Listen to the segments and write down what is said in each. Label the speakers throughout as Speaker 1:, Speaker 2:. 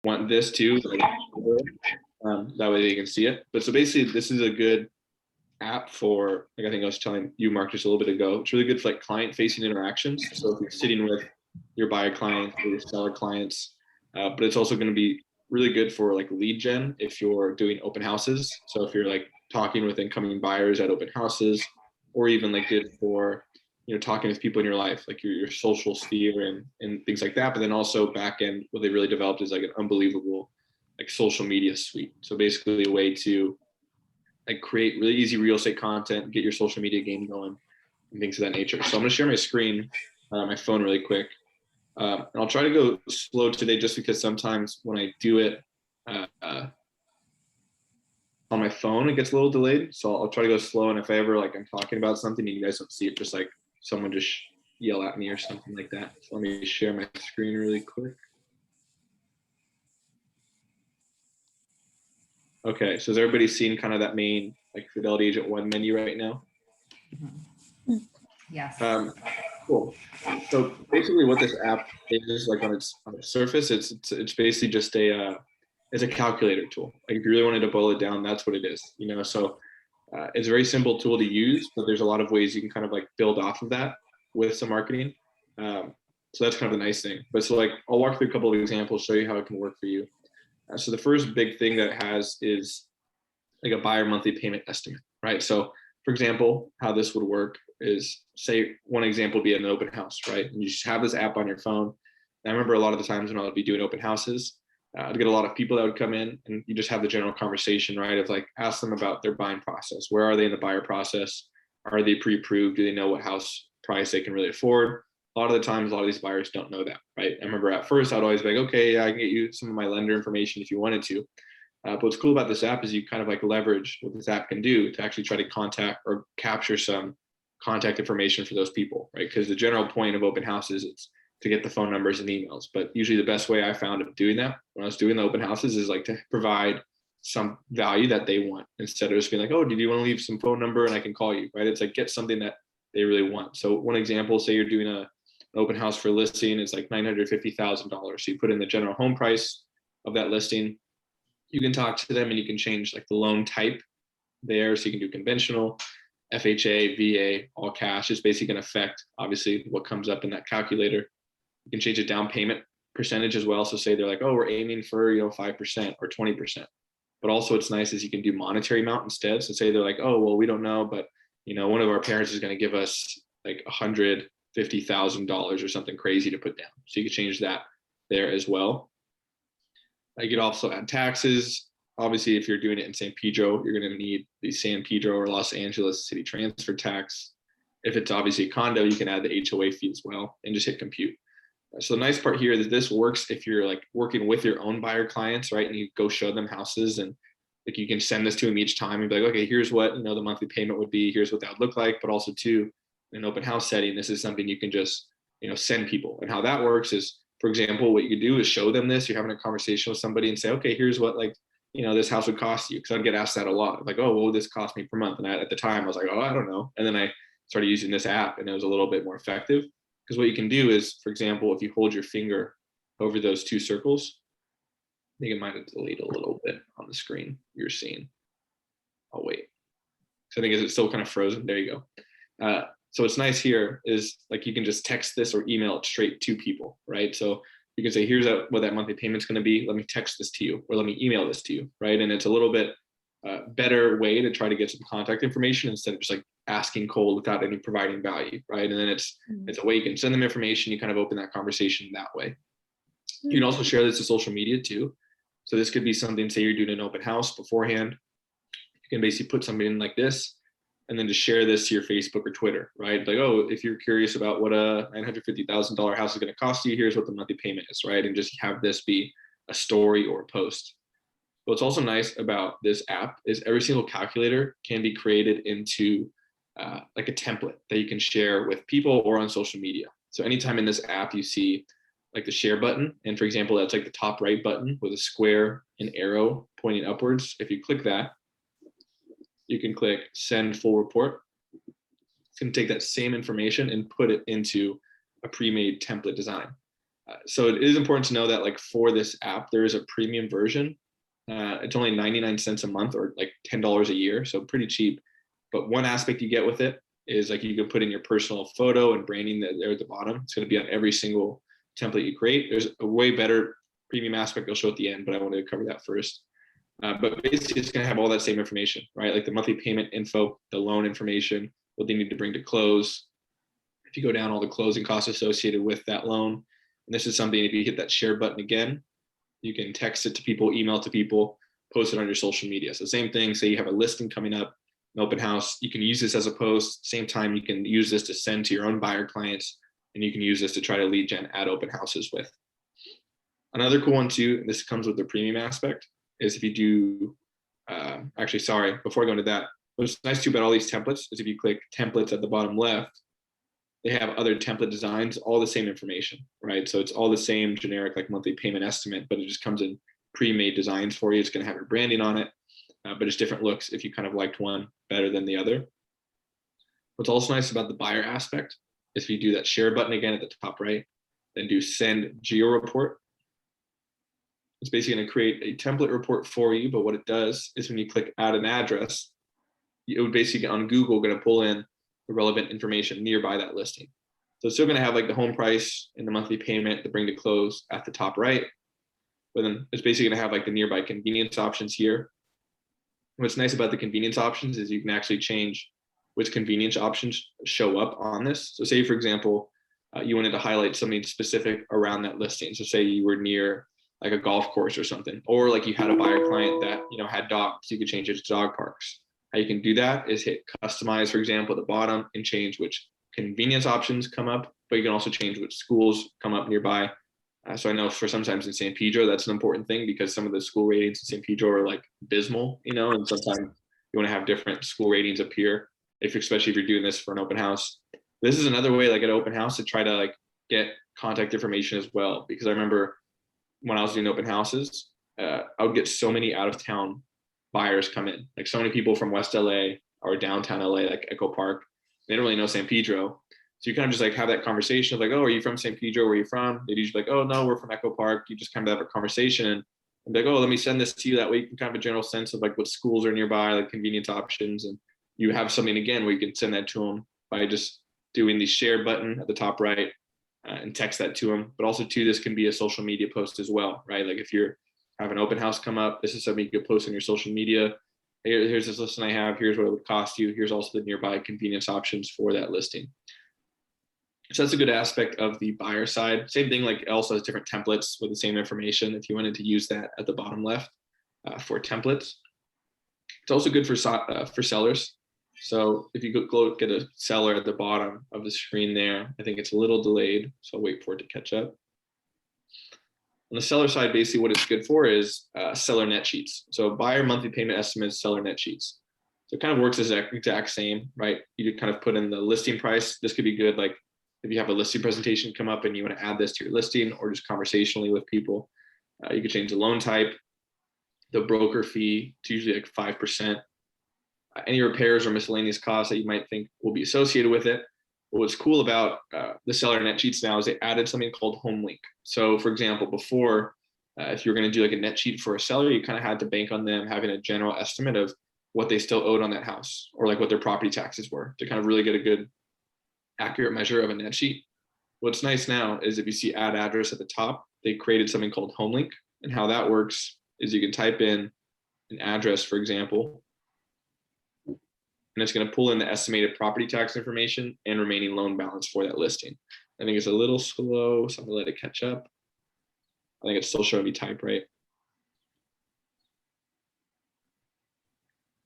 Speaker 1: want this too, like, that way they can see it. But so basically, this is a good app for, like, I think I was telling you, Mark, just a little bit ago. It's really good for like client-facing interactions. So if you're sitting with your buyer clients or your seller clients, but it's also going to be really good for like lead gen if you're doing open houses. So if you're like talking with incoming buyers at open houses, or even like good for, talking with people in your life, like your social sphere and things like that. But then also back end, what they really developed is like an unbelievable like social media suite. So basically a way to like create really easy real estate content, get your social media game going, and things of that nature. So I'm gonna share my screen, my phone really quick. And I'll try to go slow today just because sometimes when I do it on my phone, it gets a little delayed. So I'll try to go slow. And if I ever like I'm talking about something and you guys don't see it, just like someone just yell at me or something like that. So let me share my screen really quick. Okay, so has everybody seen kind of that main like Fidelity Agent 1 menu right now?
Speaker 2: Yes.
Speaker 1: Cool. So basically what this app is, like on its surface, it's basically just it's a calculator tool. Like if you really wanted to boil it down, that's what it is, So it's a very simple tool to use, but there's a lot of ways you can kind of like build off of that with some marketing. So that's kind of the nice thing. But so like I'll walk through a couple of examples, show you how it can work for you. So the first big thing that it has is like a buyer monthly payment estimate, right? So for example, how this would work is, say one example would be an open house, right? And you just have this app on your phone. And I remember a lot of the times when I would be doing open houses, I'd get a lot of people that would come in and you just have the general conversation, right? Of like, ask them about their buying process. Where are they in the buyer process? Are they pre-approved? Do they know what house price they can really afford? A lot of the times, a lot of these buyers don't know that, right? I remember at first, I'd always be like, okay, yeah, I can get you some of my lender information if you wanted to. But what's cool about this app is you kind of like leverage what this app can do to actually try to contact or capture some contact information for those people, right? Because the general point of open houses is to get the phone numbers and emails. But usually the best way I found of doing that when I was doing the open houses is like to provide some value that they want instead of just being like, oh, did you want to leave some phone number and I can call you, right? It's like get something that they really want. So one example, say you're doing an open house for listing, it's like $950,000. So you put in the general home price of that listing. You can talk to them and you can change like the loan type there. So you can do conventional, FHA, VA, all cash. Is basically going to affect obviously what comes up in that calculator. You can change the down payment percentage as well. So say they're like, oh, we're aiming for 5% or 20%. But also what's nice is you can do monetary amount instead. So say they're like, oh, well, we don't know, but one of our parents is going to give us like $150,000 or something crazy to put down. So you can change that there as well. You could also add taxes. Obviously, if you're doing it in San Pedro, you're going to need the San Pedro or Los Angeles city transfer tax. If it's obviously a condo, you can add the HOA fee as well and just hit compute. So the nice part here is this works if you're like working with your own buyer clients, right? And you go show them houses and like you can send this to them each time and be like, okay, here's what the monthly payment would be. Here's what that would look like. But also too, in an open house setting, this is something you can just send people. And how that works is, for example, what you could do is show them this. You're having a conversation with somebody and say, okay, here's what like this house would cost you. Because I'd get asked that a lot, like, oh, what would this cost me per month? And at the time, I was like, oh, I don't know. And then I started using this app, and it was a little bit more effective. Because what you can do is, for example, if you hold your finger over those two circles, I think it might have delayed a little bit on the screen you're seeing. I'll wait. So I think it's still kind of frozen. There you go. So what's nice here is like you can just text this or email it straight to people, right? So you can say, here's what that monthly payment's going to be. Let me text this to you, or let me email this to you, right? And it's a little bit better way to try to get some contact information instead of just like asking cold without any providing value, right? And then it's a way you can send them information. You kind of open that conversation that way. You can also share this to social media too. So this could be something, say you're doing an open house beforehand. You can basically put something in like this, and then just share this to your Facebook or Twitter, right? Like, oh, if you're curious about what a $950,000 house is going to cost you, here's what the monthly payment is, right? And just have this be a story or a post. What's also nice about this app is every single calculator can be created into like a template that you can share with people or on social media. So anytime in this app you see like the share button, and for example, that's like the top right button with a square and arrow pointing upwards. If you click that, you can click send full report. It's going to take that same information and put it into a pre-made template design. So it is important to know that like for this app, there is a premium version. It's only 99 cents a month or like $10 a year, so pretty cheap. But one aspect you get with it is like you can put in your personal photo and branding there at the bottom. It's going to be on every single template you create. There's a way better premium aspect I'll show at the end, but I wanted to cover that first. But basically, it's going to have all that same information, right? Like the monthly payment info, the loan information, what they need to bring to close. If you go down, all the closing costs associated with that loan. And this is something, if you hit that share button again, you can text it to people, email it to people, post it on your social media. So same thing, say you have a listing coming up, an open house, you can use this as a post. Same time, you can use this to send to your own buyer clients, and you can use this to try to lead gen at open houses with. Another cool one too, and this comes with the premium aspect, is if you do, actually, sorry, before I go into that, what's nice too about all these templates is if you click templates at the bottom left, they have other template designs, all the same information, right? So it's all the same generic like monthly payment estimate, but it just comes in pre-made designs for you. It's going to have your branding on it, but it's different looks if you kind of liked one better than the other. What's also nice about the buyer aspect is if you do that share button again at the top right, then do send geo report. It's basically going to create a template report for you, but what it does is when you click add an address, it would basically on Google going to pull in the relevant information nearby that listing. So it's still going to have like the home price and the monthly payment, the bring to close at the top right, but then it's basically going to have like the nearby convenience options here. What's nice about the convenience options is you can actually change which convenience options show up on this. So say, for example, you wanted to highlight something specific around that listing. So say you were near like a golf course or something, or like you had a buyer client that, you know, had dogs, you could change it to dog parks. How you can do that is hit customize, for example, at the bottom and change which convenience options come up, but you can also change which schools come up nearby. So I know for sometimes in San Pedro, that's an important thing because some of the school ratings in San Pedro are like abysmal, you know, and sometimes you want to have different school ratings appear, especially if you're doing this for an open house. This is another way, like at open house, to try to like get contact information as well. Because I remember when I was doing open houses, I would get so many out of town buyers come in, like so many people from West LA or downtown LA, like Echo Park. They don't really know San Pedro. So you kind of just like have that conversation of like, oh, are you from San Pedro? Where are you from? They'd usually like, oh, no, we're from Echo Park. You just kind of have a conversation and be like, oh, let me send this to you. That way you can kind of have a general sense of like what schools are nearby, like convenience options. And you have something again where you can send that to them by just doing the share button at the top right and text that to them. But also too, this can be a social media post as well, right? Like if you're have an open house come up, this is something you could post on your social media. Here's this listing I have. Here's what it would cost you. Here's also the nearby convenience options for that listing. So that's a good aspect of the buyer side. Same thing, like it also has different templates with the same information if you wanted to use that at the bottom left for templates. It's also good for sellers. So if you go get a seller at the bottom of the screen there, I think it's a little delayed, so I'll wait for it to catch up. On the seller side, basically what it's good for is seller net sheets. So buyer monthly payment estimates, seller net sheets. So it kind of works as the exact same, right? You kind of put in the listing price. This could be good, like if you have a listing presentation come up and you want to add this to your listing or just conversationally with people. You could change the loan type, the broker fee, it's usually like 5%. Any repairs or miscellaneous costs that you might think will be associated with it. But what's cool about the seller net sheets now is they added something called home link. So for example, before, if you're going to do like a net sheet for a seller, you kind of had to bank on them having a general estimate of what they still owed on that house or like what their property taxes were to kind of really get a good accurate measure of a net sheet. What's nice now is if you see add address at the top, they created something called home link. And how that works is you can type in an address, for example, and it's going to pull in the estimated property tax information and remaining loan balance for that listing. I think it's a little slow, so I'm going to let it catch up. I think it's still showing me type right.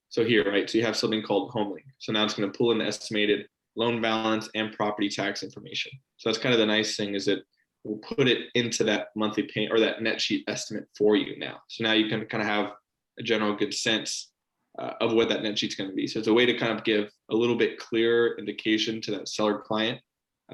Speaker 1: So here, right, so you have something called home link. So now it's going to pull in the estimated loan balance and property tax information. So that's kind of the nice thing is it will put it into that monthly payment or that net sheet estimate for you now. So now you can kind of have a general good sense of what that net sheet's going to be. So it's a way to kind of give a little bit clearer indication to that seller client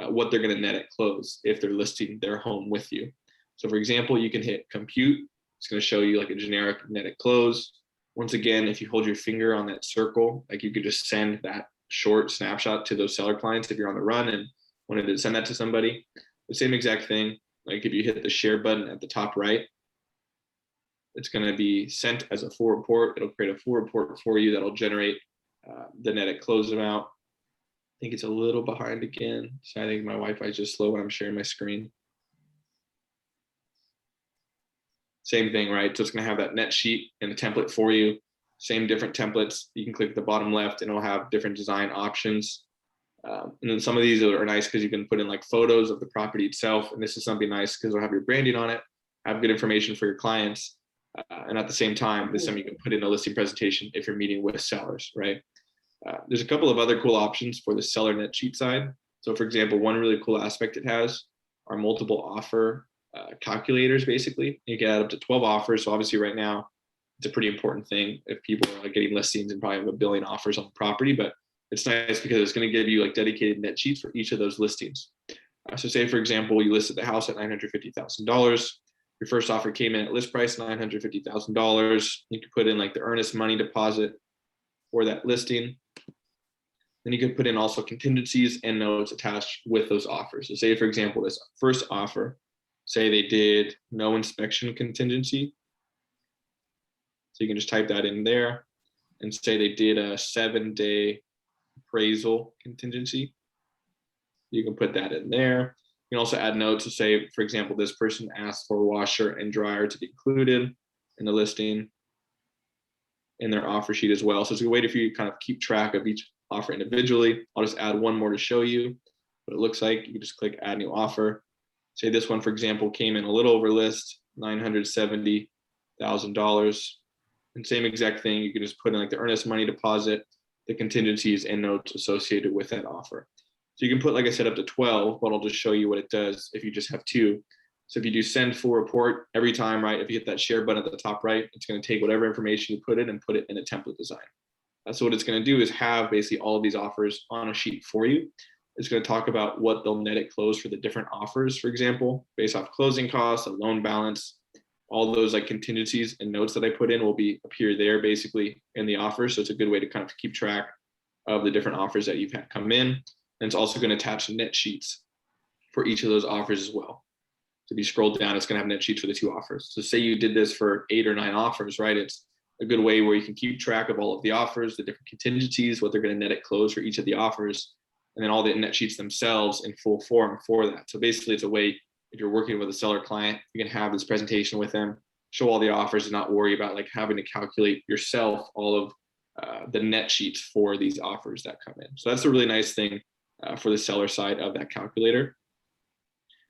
Speaker 1: what they're going to net at close if they're listing their home with you. So for example, you can hit compute. It's going to show you like a generic net at close. Once again, if you hold your finger on that circle, like you could just send that short snapshot to those seller clients if you're on the run and wanted to send that to somebody. The same exact thing. Like if you hit the share button at the top right, it's going to be sent as a full report. It'll create a full report for you that'll generate the net at close amount. I think it's a little behind again. So I think my Wi-Fi is just slow when I'm sharing my screen. Same thing, right? So it's going to have that net sheet and a template for you. Same different templates. You can click the bottom left and it'll have different design options. And then some of these are nice because you can put in like photos of the property itself. And this is something nice because it'll have your branding on it, have good information for your clients. And at the same time, this is something you can put in a listing presentation if you're meeting with sellers, right? There's a couple of other cool options for the seller net sheet side. So for example, one really cool aspect it has are multiple offer calculators, basically. You can add up to 12 offers. So obviously right now, it's a pretty important thing if people are getting listings and probably have a billion offers on the property, but it's nice because it's going to give you like dedicated net sheets for each of those listings. So say, for example, you listed the house at $950,000. Your first offer came in at list price, $950,000. You could put in like the earnest money deposit for that listing. Then you could put in also contingencies and notes attached with those offers. So say, for example, this first offer, say they did no inspection contingency. So you can just type that in there and say they did a 7-day appraisal contingency. You can put that in there. You can also add notes to say, for example, this person asked for washer and dryer to be included in the listing in their offer sheet as well. So it's a way for you to kind of keep track of each offer individually. I'll just add one more to show you what it looks like. You can just click add new offer. Say this one, for example, came in a little over list, $970,000. And same exact thing, you can just put in like the earnest money deposit, the contingencies and notes associated with that offer. So you can put, like I said, up to 12, but I'll just show you what it does if you just have 2. So if you do send full report every time, right, if you hit that share button at the top right, it's going to take whatever information you put in and put it in a template design. So what it's going to do is have basically all of these offers on a sheet for you. It's going to talk about what they'll net at close for the different offers, for example, based off closing costs, a loan balance, all those like contingencies and notes that I put in will appear there basically in the offer. So it's a good way to kind of keep track of the different offers that you've had come in. And it's also going to attach net sheets for each of those offers as well. So if you scroll down, it's going to have net sheets for the 2 offers. So say you did this for 8 or 9 offers, right? It's a good way where you can keep track of all of the offers, the different contingencies, what they're going to net at close for each of the offers, and then all the net sheets themselves in full form for that. So basically it's a way, if you're working with a seller client, you can have this presentation with them, show all the offers and not worry about like having to calculate yourself all of the net sheets for these offers that come in. So that's a really nice thing for the seller side of that calculator.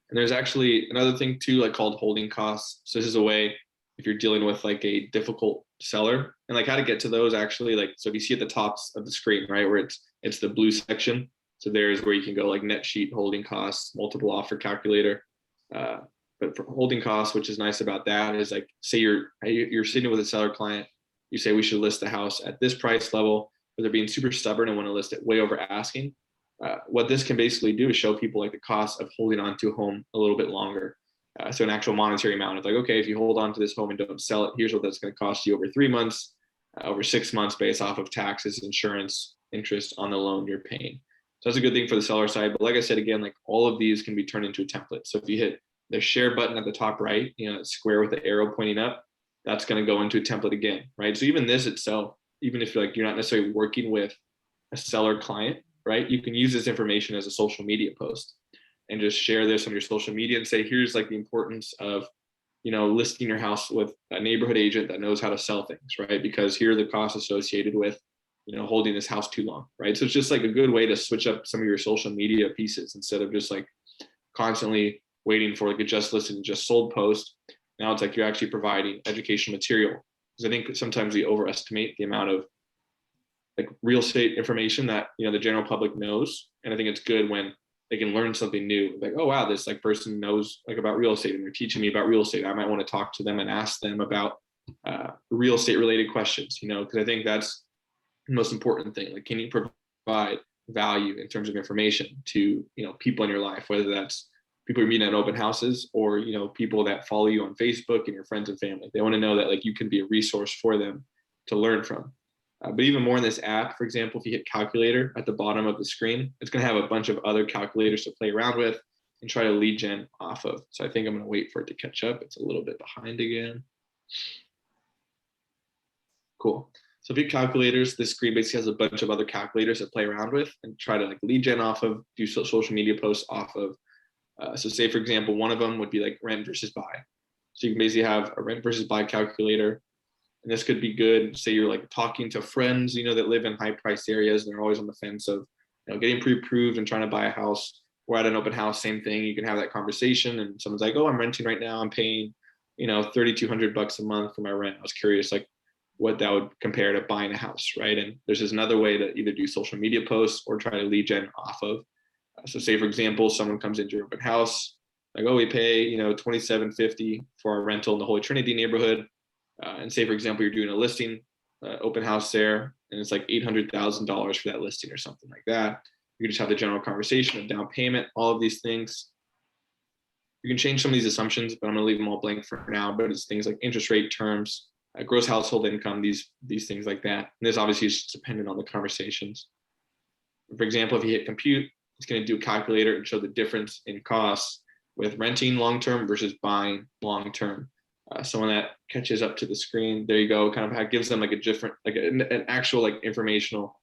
Speaker 1: And there's actually another thing too, like called holding costs. So this is a way if you're dealing with like a difficult seller and like how to get to those actually, like, so if you see at the tops of the screen, right, where it's the blue section. So there's where you can go like net sheet, holding costs, multiple offer calculator. But for holding costs, which is nice about that is like, say you're sitting with a seller client, you say we should list the house at this price level, but they're being super stubborn and want to list it way over asking. What this can basically do is show people like the cost of holding on to a home a little bit longer. So an actual monetary amount of like, okay, if you hold on to this home and don't sell it, here's what that's going to cost you over 3 months, over 6 months based off of taxes, insurance, interest on the loan you're paying. So that's a good thing for the seller side. But like I said, again, like all of these can be turned into a template. So if you hit the share button at the top right, square with the arrow pointing up, that's going to go into a template again, right? So even this itself, even if you're not necessarily working with a seller client, right, you can use this information as a social media post and just share this on your social media and say, here's like the importance of, listing your house with a neighborhood agent that knows how to sell things, right? Because here are the costs associated with, holding this house too long, right? So it's just like a good way to switch up some of your social media pieces instead of just like constantly waiting for like a just listed and just sold post. Now it's like you're actually providing educational material. Because I think sometimes we overestimate the amount of like real estate information that the general public knows. And I think it's good when they can learn something new. Like, oh wow, this like person knows like about real estate and they're teaching me about real estate. I might want to talk to them and ask them about real estate related questions, because I think that's the most important thing. Like, can you provide value in terms of information to people in your life, whether that's people you're meeting at open houses or people that follow you on Facebook and your friends and family. They want to know that like you can be a resource for them to learn from. But even more in this app, for example, if you hit calculator at the bottom of the screen, it's going to have a bunch of other calculators to play around with. and try to lead gen off of. So I think I'm going to wait for it to catch up. It's a little bit behind again. Cool. So if you calculators, this screen basically has a bunch of other calculators to play around with and try to like lead gen off of, do social media posts off of. So say, for example, one of them would be like rent versus buy. So you can basically have a rent versus buy calculator. And this could be good. Say you're like talking to friends, that live in high priced areas and they're always on the fence of, getting pre-approved and trying to buy a house. Or at an open house, same thing. You can have that conversation and someone's like, oh, I'm renting right now. I'm paying, $3,200 a month for my rent. I was curious, like what that would compare to buying a house, right? And there's just another way to either do social media posts or try to lead gen off of. So say, for example, someone comes into your open house, like, oh, we pay, $2,750 for our rental in the Holy Trinity neighborhood. And say, for example, you're doing a listing, open house there, and it's like $800,000 for that listing or something like that. You can just have the general conversation of down payment, all of these things. You can change some of these assumptions, but I'm going to leave them all blank for now. But it's things like interest rate, terms, gross household income, these things like that. And this obviously is dependent on the conversations. For example, if you hit compute, it's going to do a calculator and show the difference in costs with renting long-term versus buying long-term. So when that catches up to the screen, there you go, kind of how it gives them like a different, like an actual like informational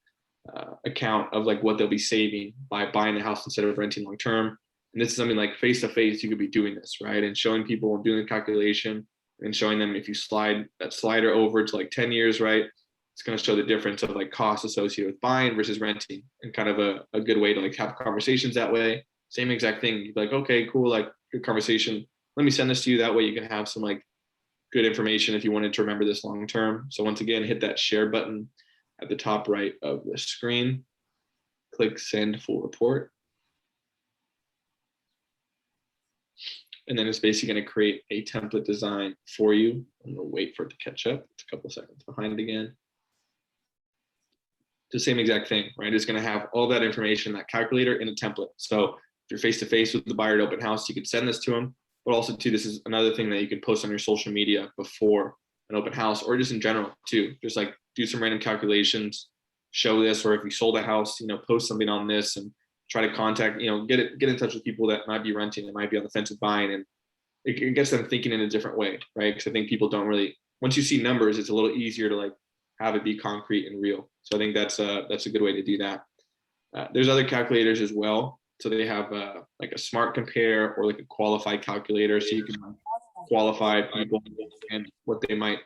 Speaker 1: account of like what they'll be saving by buying the house instead of renting long-term. And this is something like face-to-face, you could be doing this, right? And showing people and doing the calculation and showing them if you slide that slider over to like 10 years, right? It's going to show the difference of like costs associated with buying versus renting, and kind of a good way to like have conversations that way. Same exact thing. You'd be like, okay, cool, like good conversation. Let me send this to you. That way you can have some like good information if you wanted to remember this long term. So once again, hit that share button at the top right of the screen. Click send full report. And then it's basically going to create a template design for you. I'm going to wait for it to catch up. It's a couple seconds behind again. The same exact thing, right? It's going to have all that information, that calculator in a template. So if you're face to face with the buyer at open house, you could send this to them. But also too, this is another thing that you could post on your social media before an open house, or just in general too. Just like do some random calculations, show this, or if you sold a house, post something on this and try to contact, get in touch with people that might be renting, that might be on the fence of buying, and it gets them thinking in a different way, right? Because I think people don't really, once you see numbers, it's a little easier to like have it be concrete and real. So I think that's a good way to do that. There's other calculators as well. So they have like a smart compare or like a qualified calculator, so you can qualify people and what they might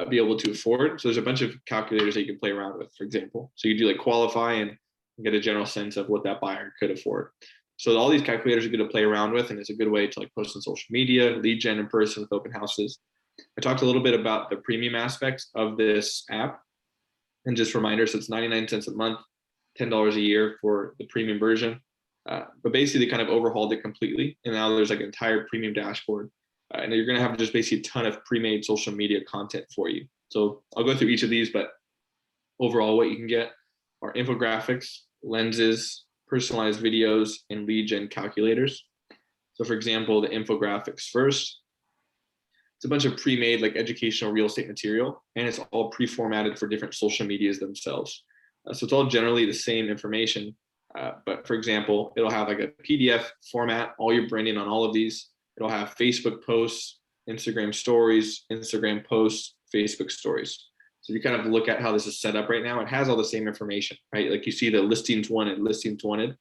Speaker 1: be able to afford. So there's a bunch of calculators that you can play around with, for example. So you do like qualify and get a general sense of what that buyer could afford. So all these calculators are good to play around with, and it's a good way to like post on social media, lead gen in person with open houses. I talked a little bit about the premium aspects of this app, and just reminders, so it's 99 cents a month, $10 a year for the premium version. But basically they kind of overhauled it completely, and now there's like an entire premium dashboard, and you're going to have just basically a ton of pre-made social media content for you. So I'll go through each of these, but overall what you can get are infographics, lenses, personalized videos, and lead gen calculators. So for example, the infographics first, it's a bunch of pre-made like educational real estate material, and it's all pre-formatted for different social medias themselves. So it's all generally the same information. But for example, it'll have like a PDF format, all your branding on all of these. It'll have Facebook posts, Instagram stories, Instagram posts, Facebook stories. So if you kind of look at how this is set up right now, it has all the same information, right? Like you see the listings wanted,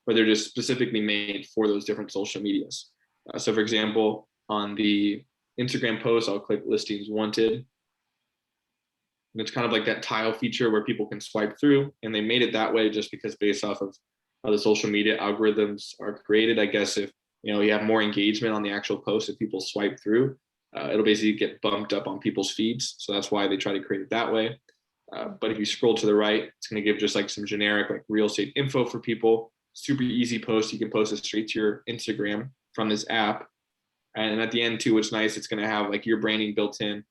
Speaker 1: but they're just specifically made for those different social medias. So for example, on the Instagram post, I'll click listings wanted. And it's kind of like that tile feature where people can swipe through, and they made it that way just because based off of how the social media algorithms are created. I guess if you have more engagement on the actual post, if people swipe through, it'll basically get bumped up on people's feeds. So that's why they try to create it that way. But if you scroll to the right, it's going to give just like some generic like real estate info for people. Super easy post. You can post it straight to your Instagram from this app. And at the end too, what's nice, it's going to have like your branding built in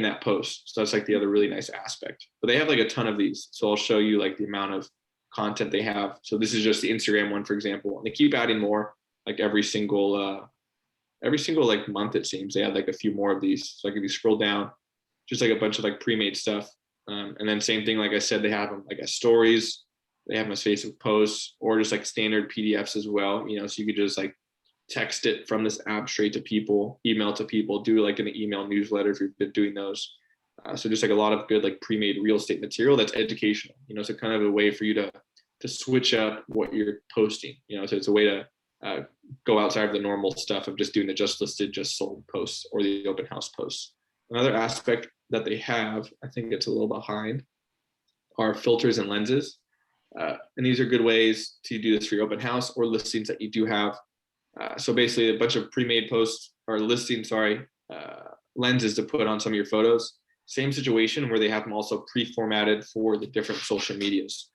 Speaker 1: that post. So that's like the other really nice aspect. But they have like a ton of these. So I'll show you like the amount of content they have. So this is just the Instagram one, for example. And they keep adding more like every single like month, it seems. They add like a few more of these. So like if you scroll down, just like a bunch of like pre-made stuff. And then same thing, like I said, they have them like as stories. They have them as Facebook posts, or just like standard PDFs as well. So you could just like text it from this app straight to people, email to people, do like an email newsletter if you've been doing those. So just like a lot of good like pre-made real estate material that's educational, so kind of a way for you to switch up what you're posting, so it's a way to go outside of the normal stuff of just doing the just listed, just sold posts or the open house posts. Another aspect that they have, I think it's a little behind, are filters and lenses. And these are good ways to do this for your open house or listings that you do have. So basically a bunch of pre-made posts or listings, lenses to put on some of your photos. Same situation where they have them also pre-formatted for the different social medias.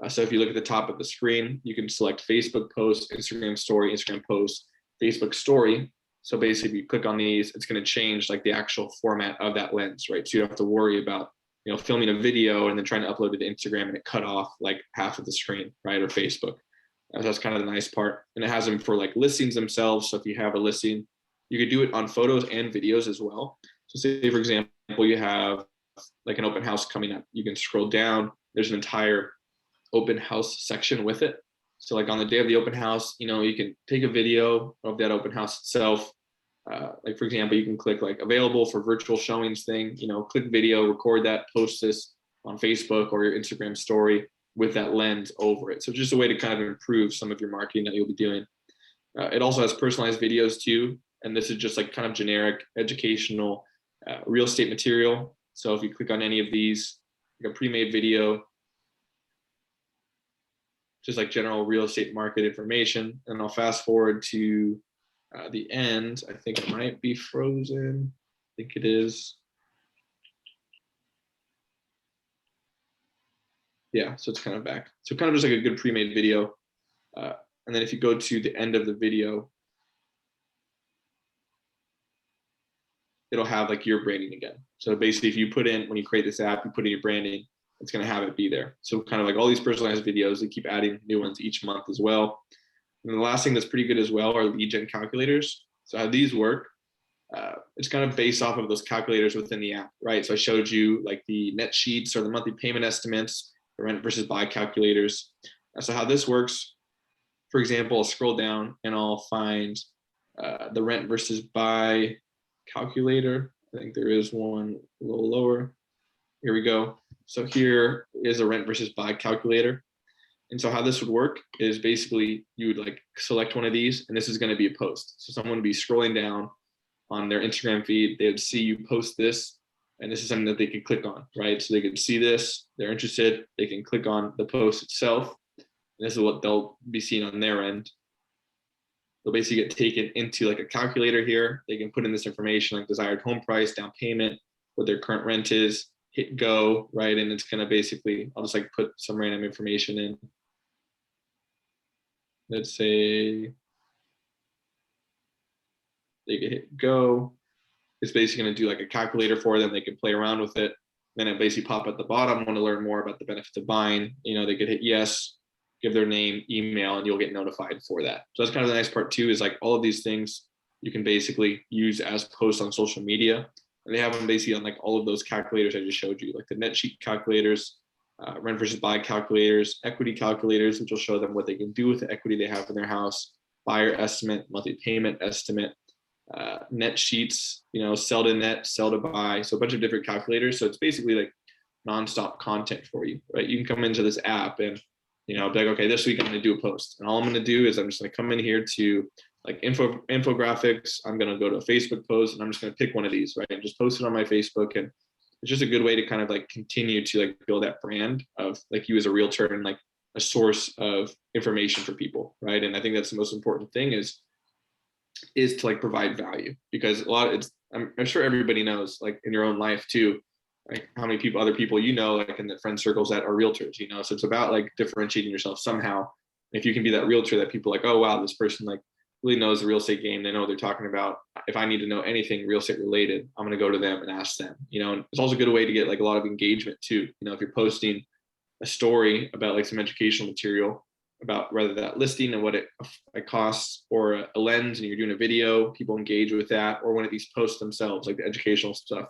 Speaker 1: So if you look at the top of the screen, you can select Facebook post, Instagram story, Instagram post, Facebook story. So basically, if you click on these, it's going to change like the actual format of that lens, right? So you don't have to worry about, filming a video and then trying to upload it to Instagram and it cut off like half of the screen, right? Or Facebook. So that's kind of the nice part. And it has them for like listings themselves. So if you have a listing, you could do it on photos and videos as well. So say, for example, you have like an open house coming up. You can scroll down. There's an entire open house section with it. So like on the day of the open house, you can take a video of that open house itself. Like for example, you can click like available for virtual showings thing, click video, record that, post this on Facebook or your Instagram story with that lens over it. So just a way to kind of improve some of your marketing that you'll be doing. It also has personalized videos too. And this is just like kind of generic educational real estate material. So if you click on any of these, like a pre-made video, just like general real estate market information. And I'll fast forward to the end. I think it might be frozen. I think it is. Yeah, so it's kind of back. So kind of just like a good pre-made video. And then if you go to the end of the video, it'll have like your branding again. So basically if you put in, when you create this app, you put in your branding, it's going to have it be there. So kind of like all these personalized videos, they keep adding new ones each month as well. And the last thing that's pretty good as well are lead gen calculators. So how these work, it's kind of based off of those calculators within the app, right? So I showed you like the net sheets or the monthly payment estimates, the rent versus buy calculators. So how this works, for example, I'll scroll down and I'll find the rent versus buy calculator. I think there is one a little lower. Here we go. So here is a rent versus buy calculator. And so how this would work is basically you would like select one of these and this is going to be a post. So someone would be scrolling down on their Instagram feed. They would see you post this and this is something that they could click on, right? So they could see this, they're interested, they can click on the post itself. And this is what they'll be seeing on their end. They'll basically get taken into like a calculator here. They can put in this information like desired home price, down payment, what their current rent is, hit go, right? And it's going to basically, I'll just like put some random information in. Let's say they can hit go. It's basically going to do like a calculator for them. They can play around with it. Then it basically pop at the bottom. Want to learn more about the benefits of buying? They could hit yes, give their name, email, and you'll get notified for that. So that's kind of the nice part too, is like all of these things you can basically use as posts on social media. And they have them basically on like all of those calculators I just showed you, like the net sheet calculators, rent versus buy calculators, equity calculators, which will show them what they can do with the equity they have in their house, buyer estimate, monthly payment estimate, net sheets, sell to net, sell to buy. So a bunch of different calculators. So it's basically like nonstop content for you, right? You can come into this app and, be like, okay, this week I'm going to do a post. And all I'm going to do is I'm just going to come in here to like infographics. I'm going to go to a Facebook post and I'm just going to pick one of these, right? And just post it on my Facebook. And it's just a good way to kind of like continue to like build that brand of like you as a realtor and like a source of information for people, right? And I think that's the most important thing is to like provide value, because I'm sure everybody knows like in your own life too, like how many other people like in the friend circles that are realtors, so it's about like differentiating yourself somehow. If you can be that realtor that people are like, oh wow, this person like really knows the real estate game, they know what they're talking about. If I need to know anything real estate related, I'm going to go to them and ask them, and it's also a good way to get like a lot of engagement too. If you're posting a story about like some educational material about whether that listing and what it costs, or a lens, and you're doing a video, people engage with that, or one of these posts themselves, like the educational stuff.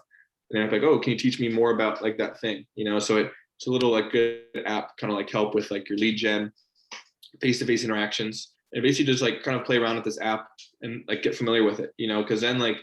Speaker 1: And I'm like, oh, can you teach me more about like that thing? So it's a little like good app, kind of like help with like your lead gen, face-to-face interactions. and basically just like kind of play around with this app and like get familiar with it, because then like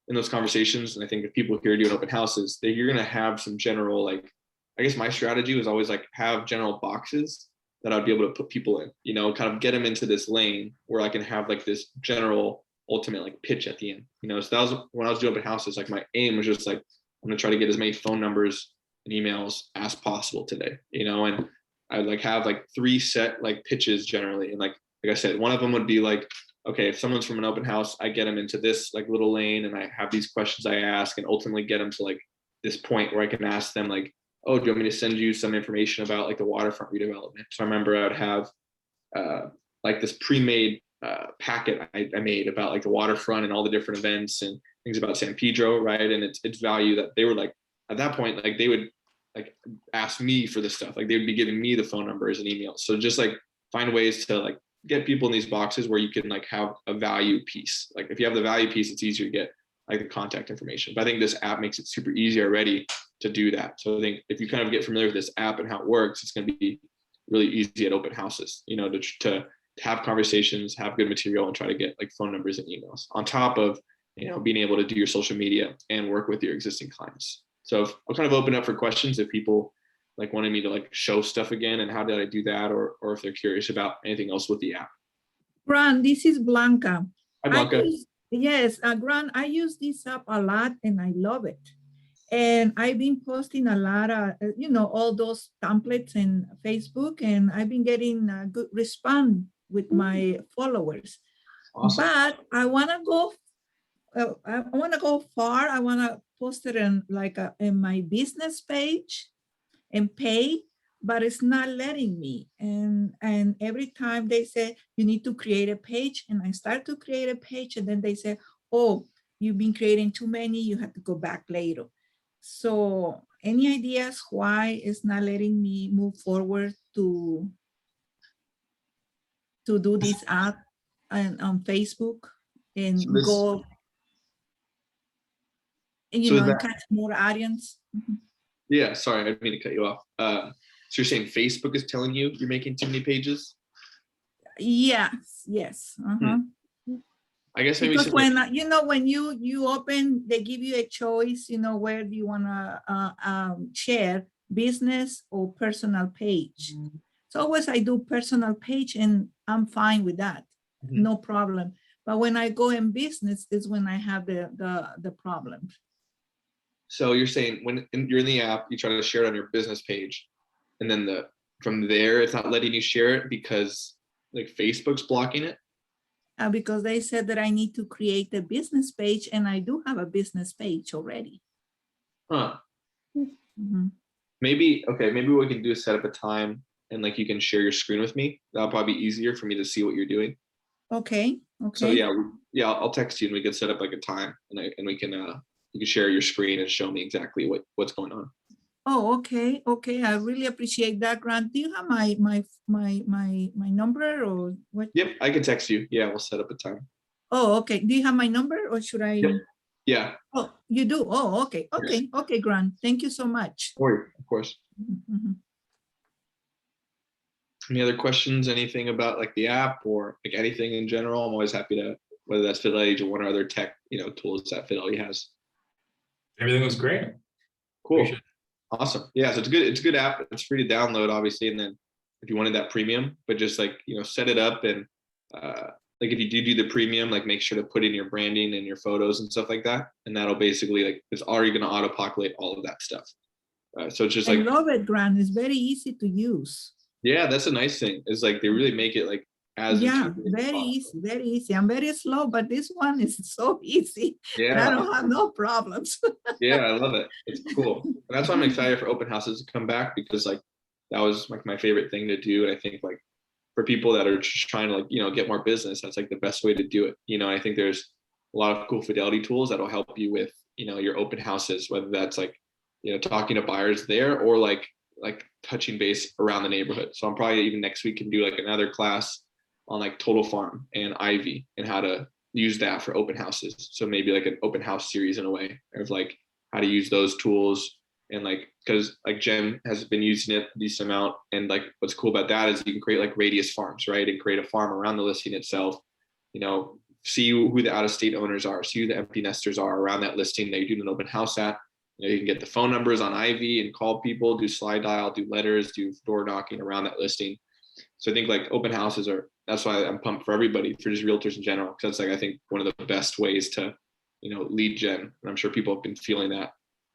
Speaker 1: in those conversations, and I think if people here doing open houses, that you're gonna have some general like, I guess my strategy was always like have general boxes that I'd be able to put people in, kind of get them into this lane where I can have like this general ultimate like pitch at the end, so that was when I was doing open houses, like my aim was just like, I'm gonna try to get as many phone numbers and emails as possible today, and I'd like have like 3 set like pitches generally. And like I said, one of them would be like, okay, if someone's from an open house, I get them into this like little lane and I have these questions I ask and ultimately get them to like this point where I can ask them like, oh, do you want me to send you some information about like the waterfront redevelopment? So I remember I would have like this pre-made packet I made about like the waterfront and all the different events and things about San Pedro, right? And it's value that they were like, at that point, like they would like ask me for this stuff. Like they would be giving me the phone numbers and emails. So just like find ways to like get people in these boxes where you can like have a value piece. Like if you have the value piece, it's easier to get like the contact information. But I think this app makes it super easy already to do that. So I think if you kind of get familiar with this app and how it works, it's going to be really easy at open houses, to have conversations, have good material, and try to get like phone numbers and emails on top of, being able to do your social media and work with your existing clients. So I'll kind of open up for questions if people like wanted me to like show stuff again and how did I do that, or if they're curious about anything else with the app.
Speaker 2: Grant, this is Blanca.
Speaker 1: Hi, Blanca.
Speaker 2: Grant, I use this app a lot and I love it. And I've been posting a lot of, all those templates in Facebook, and I've been getting a good response with my followers.
Speaker 1: Awesome.
Speaker 2: But I want to go far. I want to post it in my business page and pay, but it's not letting me. And every time they say you need to create a page, and I start to create a page, and then they say, oh, you've been creating too many, you have to go back later. So any ideas why it's not letting me move forward to do this app on Facebook and go, and catch more audience? Mm-hmm.
Speaker 1: Yeah, sorry, I didn't mean to cut you off. So you're saying Facebook is telling you you're making too many pages?
Speaker 2: Yes. Uh-huh.
Speaker 1: I guess maybe
Speaker 2: because when when you open, they give you a choice, where do you want to share, business or personal page. So always I do personal page and I'm fine with that. Mm-hmm. No problem. But when I go in business is when I have the problem.
Speaker 1: So you're saying when you're in the app, you try to share it on your business page, and then from there, it's not letting you share it because like Facebook's blocking it?
Speaker 2: Because they said that I need to create a business page, and I do have a business page already.
Speaker 1: Huh. Mm-hmm. Maybe what we can do is set up a time and like you can share your screen with me. That'll probably be easier for me to see what you're doing.
Speaker 2: Okay.
Speaker 1: So yeah, I'll text you and we can set up like a time and we can you can share your screen and show me exactly what's going on.
Speaker 2: Oh, okay. I really appreciate that, Grant. Do you have my number or what?
Speaker 1: Yep, I can text you. Yeah, we'll set up a time.
Speaker 2: Oh, okay. Do you have my number or should I?
Speaker 1: Yep. Yeah.
Speaker 2: Oh, you do? Oh, okay. Yes. Okay, Grant. Thank you so much.
Speaker 1: Of course. Mm-hmm. Any other questions? Anything about like the app or like anything in general? I'm always happy to, whether that's Fidelity or one or other tech, tools that Fidelity has.
Speaker 3: Everything was great.
Speaker 1: Cool. Awesome. Yeah, so it's a good app. It's free to download, obviously, and then if you wanted that premium, but just like set it up and like if you do the premium, like make sure to put in your branding and your photos and stuff like that, and that'll basically like it's already going to auto populate all of that stuff. So it's just like,
Speaker 2: I love it, Grant. It's very easy to use.
Speaker 1: Yeah, that's a nice thing. Is like they really make it like as
Speaker 2: very easy. I'm very slow, but this one is so easy. Yeah, I don't have no problems.
Speaker 1: Yeah, I love it. It's cool. And that's why I'm excited for open houses to come back, because like that was like my favorite thing to do. And I think like for people that are just trying to like, get more business, that's like the best way to do it. I think there's a lot of cool Fidelity tools that'll help you with, your open houses, whether that's like, talking to buyers there or like touching base around the neighborhood. So I'm probably even next week can do like another class on like Total Farm and Ivy and how to use that for open houses. So maybe like an open house series in a way of like how to use those tools And like, because like Jen has been using it a decent amount, and like what's cool about that is you can create like radius farms, right? And create a farm around the listing itself, you know, see who the out-of-state owners are, see who the empty nesters are around that listing that you're doing an open house at. You know, you can get the phone numbers on Ivy and call people, do slide dial, do letters, do door knocking around that listing. So I think like open houses that's why I'm pumped for everybody, for just realtors in general, because that's like, I think one of the best ways to, you know, lead gen. And I'm sure people have been feeling that.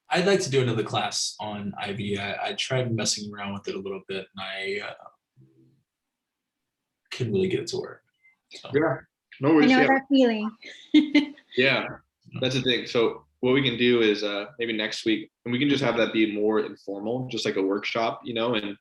Speaker 3: I'd like to do another class on Ivy. I tried messing around with it a little bit, and I couldn't really get it to work. So.
Speaker 1: Yeah, no
Speaker 4: I
Speaker 1: worries.
Speaker 4: know
Speaker 1: Yeah.
Speaker 4: that feeling.
Speaker 1: Yeah, that's the thing. So what we can do is maybe next week, and we can just have that be more informal, just like a workshop, you know, and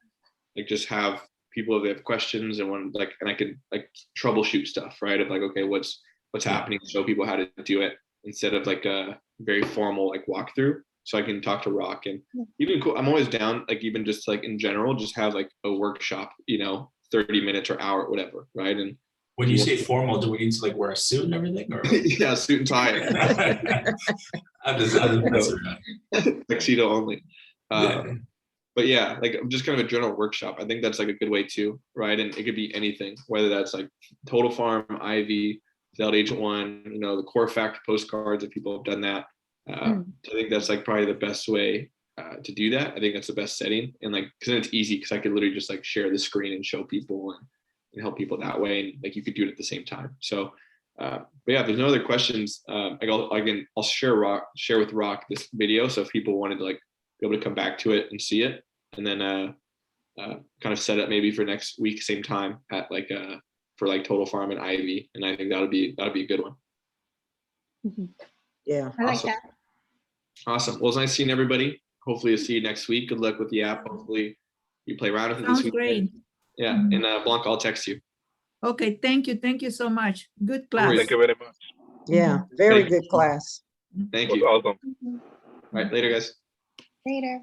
Speaker 1: like just have people, if they have questions and want like, and I could like troubleshoot stuff, right? Of like, okay, what's happening, show people how to do it instead of like a very formal like walkthrough. So I can talk to Rock, and even cool. I'm always down, like even just like in general, just have like a workshop, you know, 30 minutes or hour, whatever, right? And
Speaker 3: when you say formal, do we need to like wear a suit and everything, or
Speaker 1: yeah, suit and tie.
Speaker 3: I'm just messing around.
Speaker 1: Tuxedo only.
Speaker 3: Yeah.
Speaker 1: But yeah, like just kind of a general workshop. I think that's like a good way too, right? And it could be anything, whether that's like Total Farm, Ivy, Fidelity Agent One, you know, the Core Fact postcards, if people have done that. I think that's like probably the best way to do that. I think that's the best setting, and like because then it's easy, because I could literally just like share the screen and show people and help people that way, and like you could do it at the same time. So, but yeah, if there's no other questions, I'll share with Rock this video, so if people wanted to like be able to come back to it and see it, and then kind of set up maybe for next week same time at like for like Total Farm and Ivy, and I think that'll be a good one.
Speaker 5: Yeah.
Speaker 4: I like
Speaker 1: Awesome.
Speaker 4: that.
Speaker 1: Awesome. Well, it's nice seeing everybody. Hopefully you'll see you next week. Good luck with the app. Hopefully you play around with it this
Speaker 2: Sounds
Speaker 1: week.
Speaker 2: great.
Speaker 1: Yeah, and Blanca, I'll text you.
Speaker 2: Okay, thank you so much. Good
Speaker 1: No
Speaker 2: class.
Speaker 1: worries.
Speaker 6: Thank you very much.
Speaker 5: Yeah. Very
Speaker 1: Thank you.
Speaker 5: good class.
Speaker 1: Thank
Speaker 6: It was
Speaker 1: you. All
Speaker 6: awesome.
Speaker 1: right, later, guys.
Speaker 4: Later.